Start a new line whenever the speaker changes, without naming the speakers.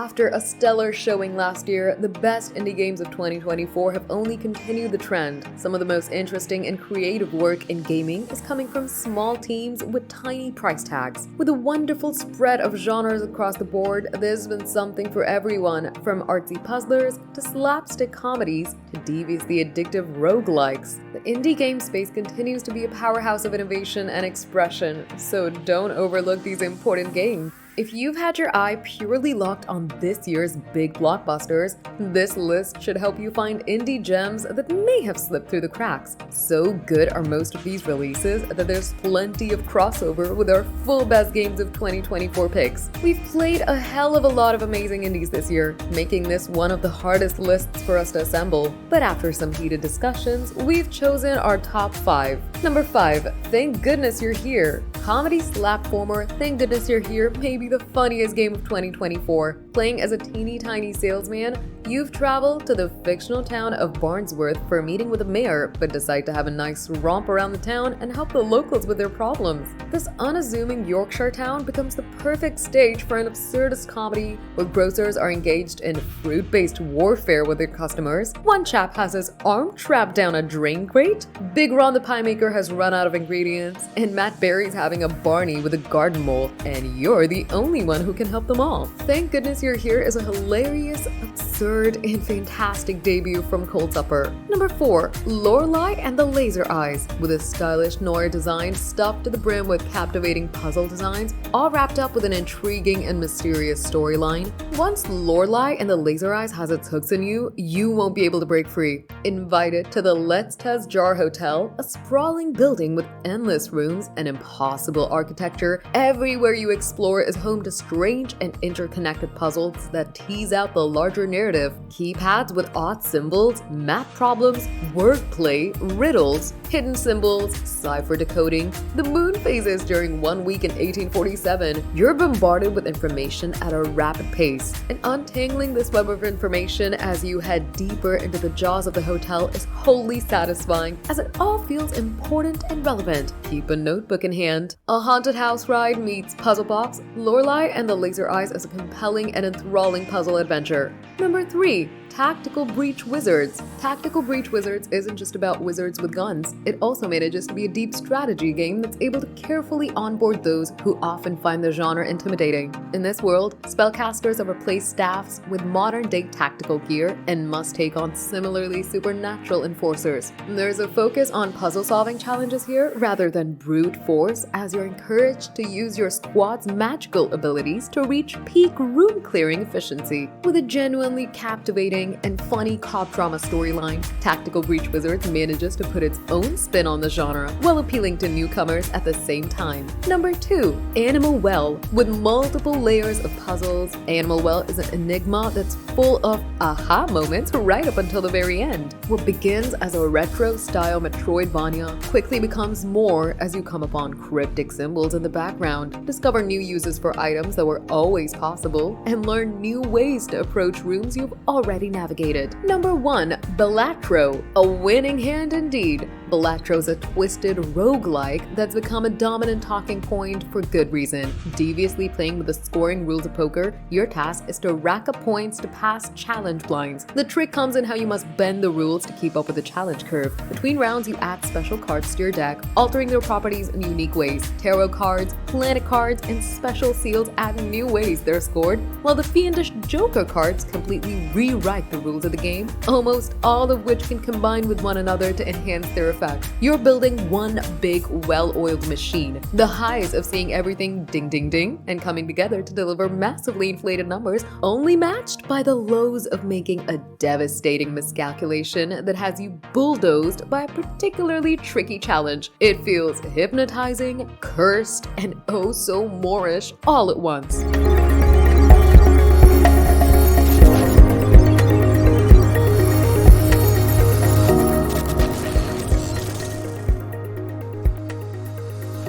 After a stellar showing last year, the best indie games of 2024 have only continued the trend. Some of the most interesting and creative work in gaming is coming from small teams with tiny price tags. With a wonderful spread of genres across the board, there's been something for everyone, from artsy puzzlers to slapstick comedies to deviously addictive roguelikes. The indie game space continues to be a powerhouse of innovation and expression, so don't overlook these important games. If you've had your eye purely locked on this year's big blockbusters, this list should help you find indie gems that may have slipped through the cracks. So good are most of these releases that there's plenty of crossover with our full best games of 2024 picks. We've played a hell of a lot of amazing indies this year, making this one of the hardest lists for us to assemble. But after some heated discussions, we've chosen our top 5. Number 5, Thank Goodness You're Here. Comedy slapformer Thank Goodness You're Here may be the funniest game of 2024. Playing as a teeny tiny salesman, you've traveled to the fictional town of Barnesworth for a meeting with the mayor, but decide to have a nice romp around the town and help the locals with their problems. This unassuming Yorkshire town becomes the perfect stage for an absurdist comedy where grocers are engaged in fruit-based warfare with their customers. One chap has his arm trapped down a drain grate, Big Ron the pie maker has run out of ingredients, and Matt Berry's having a Barney with a garden mole, and you're the only one who can help them all. Thank Goodness You're Here is a hilarious, absurd, and fantastic debut from Cold Supper. Number 4, Lorelei and the Laser Eyes. With a stylish noir design stuffed to the brim with captivating puzzle designs, all wrapped up with an intriguing and mysterious storyline. Once Lorelei and the Laser Eyes has its hooks in you, you won't be able to break free. Invited to the Let's Test Jar Hotel, a sprawling building with endless rooms and impossible architecture, everywhere you explore is home to strange and interconnected puzzles that tease out the larger narrative. Keypads with odd symbols, map problems, wordplay, riddles, hidden symbols, cipher decoding, the moon phases during 1 week in 1847. You're bombarded with information at a rapid pace, and untangling this web of information as you head deeper into the jaws of the hotel is wholly satisfying, as it all feels important and relevant. Keep a notebook in hand. A haunted house ride meets puzzle box. Lorelei and the Laser Eyes is a compelling and enthralling puzzle adventure. Number 3, Tactical Breach Wizards. Tactical Breach Wizards isn't just about wizards with guns. It also manages to be a deep strategy game that's able to carefully onboard those who often find the genre intimidating. In this world, spellcasters have replaced staffs with modern-day tactical gear and must take on similarly supernatural enforcers. There's a focus on puzzle-solving challenges here rather than brute force, as you're encouraged to use your squad's magical abilities to reach peak room-clearing efficiency. With a genuinely captivating and funny cop drama storyline, Tactical Breach Wizards manages to put its own spin on the genre while appealing to newcomers at the same time. Number 2, Animal Well. With multiple layers of puzzles, Animal Well is an enigma that's full of aha moments right up until the very end. What begins as a retro-style Metroidvania quickly becomes more as you come upon cryptic symbols in the background, discover new uses for items that were always possible, and learn new ways to approach rooms you've already navigated. Number 1, Latro. A winning hand indeed. Latro's a twisted roguelike that's become a dominant talking point for good reason. Deviously playing with the scoring rules of poker, your task is to rack up points to pass challenge blinds. The trick comes in how you must bend the rules to keep up with the challenge curve. Between rounds, you add special cards to your deck, altering their properties in unique ways. Tarot cards, planet cards, and special seals add new ways they're scored, while the fiendish Joker cards completely rewrite the rules of the game, almost all of which can combine with one another to enhance their effect. You're building one big, well-oiled machine. The highs of seeing everything ding ding ding and coming together to deliver massively inflated numbers, only matched by the lows of making a devastating miscalculation that has you bulldozed by a particularly tricky challenge. It feels hypnotizing, cursed, and oh so Moorish all at once.